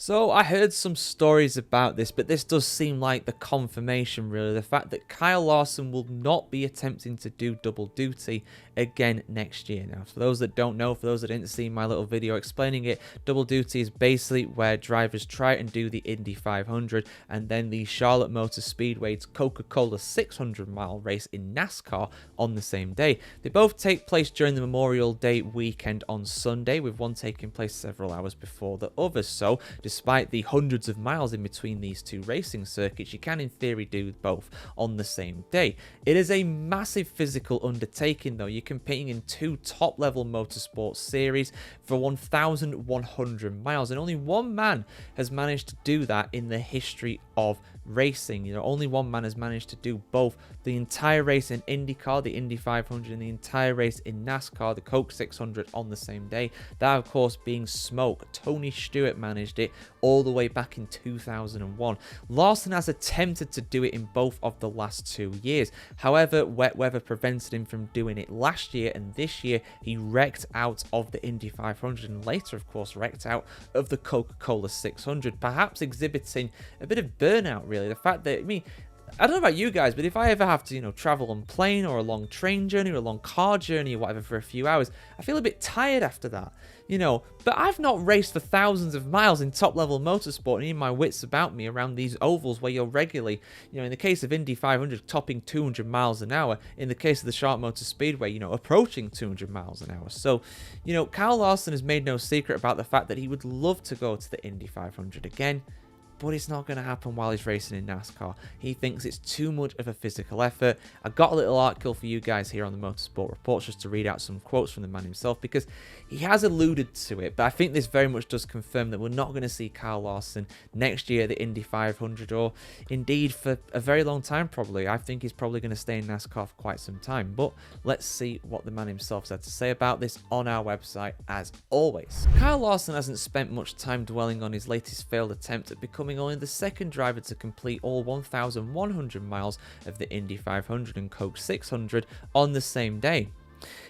So I heard some stories about this, but this does seem like the confirmation really. The fact that Kyle Larson will not be attempting to do double duty again next year. Now, for those that don't know, for those that didn't see my little video explaining it, double duty is basically where drivers try and do the Indy 500 and then the Charlotte Motor Speedway's Coca-Cola 600-mile race in NASCAR on the same day. They both take place during the Memorial Day weekend on Sunday, with one taking place several hours before the other. So, despite the hundreds of miles in between these two racing circuits, you can in theory do both on the same day. It is a massive physical undertaking though. You're competing in two top-level motorsport series for 1,100 miles, and only one man has managed to do that in the history of racing. Only one man has managed to do both the entire race in IndyCar, the Indy 500, and the entire race in NASCAR, the Coke 600, on the same day. That, of course, being Smoke. Tony Stewart managed it all the way back in 2001. Larson has attempted to do it in both of the last 2 years. However, wet weather prevented him from doing it last year, and this year he wrecked out of the Indy 500 and later, of course, wrecked out of the Coca-Cola 600, perhaps exhibiting a bit of burnout, really. The fact that, I don't know about you guys, but if I ever have to, travel on plane or a long train journey or a long car journey or whatever for a few hours, I feel a bit tired after that, But I've not raced for thousands of miles in top-level motorsport and even my wits about me around these ovals where you're regularly, in the case of Indy 500, topping 200 miles an hour. In the case of the Charlotte Motor Speedway, approaching 200 miles an hour. So, Kyle Larson has made no secret about the fact that he would love to go to the Indy 500 again, but it's not going to happen while he's racing in NASCAR. He thinks it's too much of a physical effort. I got a little article for you guys here on the Motorsport Reports just to read out some quotes from the man himself, because he has alluded to it, but I think this very much does confirm that we're not going to see Kyle Larson next year at the Indy 500, or indeed for a very long time probably. I think he's probably going to stay in NASCAR for quite some time, but let's see what the man himself had to say about this on our website as always. Kyle Larson hasn't spent much time dwelling on his latest failed attempt at becoming only the second driver to complete all 1,100 miles of the Indy 500 and Coke 600 on the same day.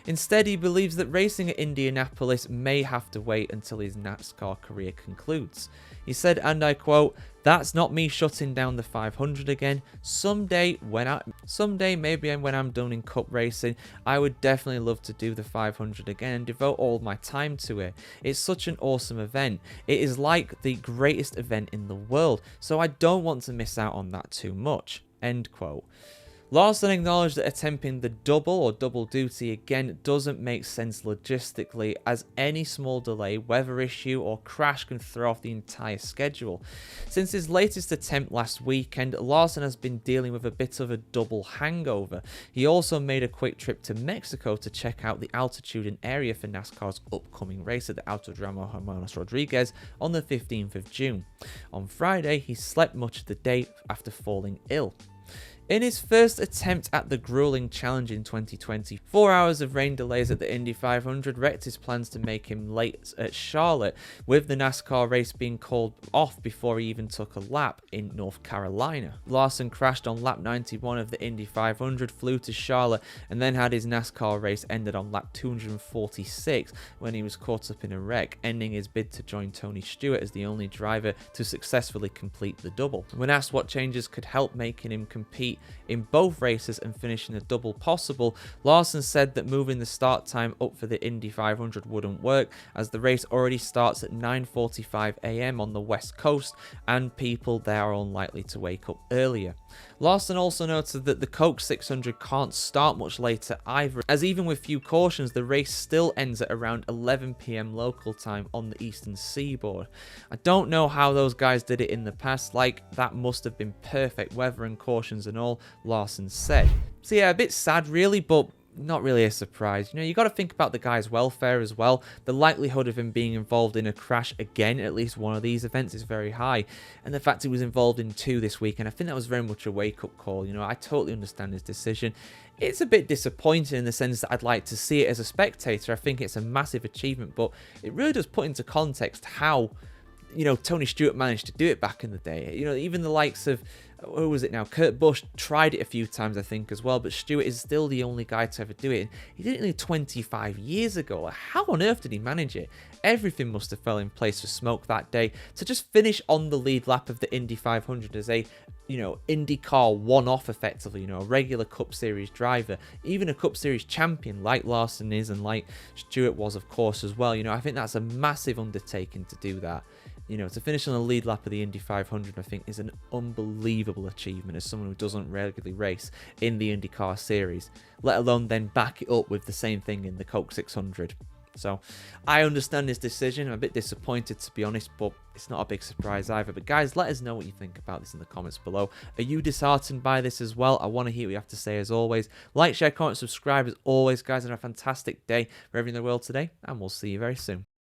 Instead, he believes that racing at Indianapolis may have to wait until his NASCAR career concludes. He said, and I quote, "That's not me shutting down the 500 again. Someday, maybe when I'm done in cup racing, I would definitely love to do the 500 again and devote all my time to it. It's such an awesome event. It is like the greatest event in the world, so I don't want to miss out on that too much." End quote. Larson acknowledged that attempting the double duty again doesn't make sense logistically, as any small delay, weather issue, or crash can throw off the entire schedule. Since his latest attempt last weekend, Larson has been dealing with a bit of a double hangover. He also made a quick trip to Mexico to check out the altitude and area for NASCAR's upcoming race at the Autodromo Hermanos Rodriguez on the 15th of June. On Friday, he slept much of the day after falling ill. In his first attempt at the grueling challenge in 2020, 4 hours of rain delays at the Indy 500 wrecked his plans to make him late at Charlotte, with the NASCAR race being called off before he even took a lap in North Carolina. Larson crashed on lap 91 of the Indy 500, flew to Charlotte, and then had his NASCAR race ended on lap 246 when he was caught up in a wreck, ending his bid to join Tony Stewart as the only driver to successfully complete the double. When asked what changes could help making him compete in both races and finishing a double possible, Larson said that moving the start time up for the Indy 500 wouldn't work, as the race already starts at 9:45 a.m. on the West Coast and people there are unlikely to wake up earlier. Larson also noted that the Coke 600 can't start much later either, as even with few cautions, the race still ends at around 11 p.m. local time on the eastern seaboard. I don't know how those guys did it in the past, that must have been perfect weather and cautions and all, Larson said. So yeah, a bit sad really, but not really a surprise. You got to think about the guy's welfare as well. The likelihood of him being involved in a crash again at least one of these events is very high, and the fact he was involved in 2 this week, and I think that was very much a wake-up call. I totally understand his decision. It's a bit disappointing in the sense that I'd like to see it as a spectator. I think it's a massive achievement, but it really does put into context how you know, Tony Stewart managed to do it back in the day. You know, even the likes of, who was it now? Kurt Busch tried it a few times, I think, as well, but Stewart is still the only guy to ever do it. He did it nearly 25 years ago. Like, how on earth did he manage it? Everything must have fell in place for Smoke that day to just finish on the lead lap of the Indy 500 as a, you know, IndyCar one-off effectively, you know, a regular Cup Series driver, even a Cup Series champion like Larson is and like Stewart was, of course, as well. You know, I think that's a massive undertaking to do that. You know, to finish on the lead lap of the Indy 500, I think, is an unbelievable achievement as someone who doesn't regularly race in the IndyCar series, let alone then back it up with the same thing in the Coke 600. So I understand his decision. I'm a bit disappointed, to be honest, but it's not a big surprise either. But guys, let us know what you think about this in the comments below. Are you disheartened by this as well? I want to hear what you have to say as always. Like, share, comment, subscribe as always, guys, and have a fantastic day wherever in the world today, and we'll see you very soon.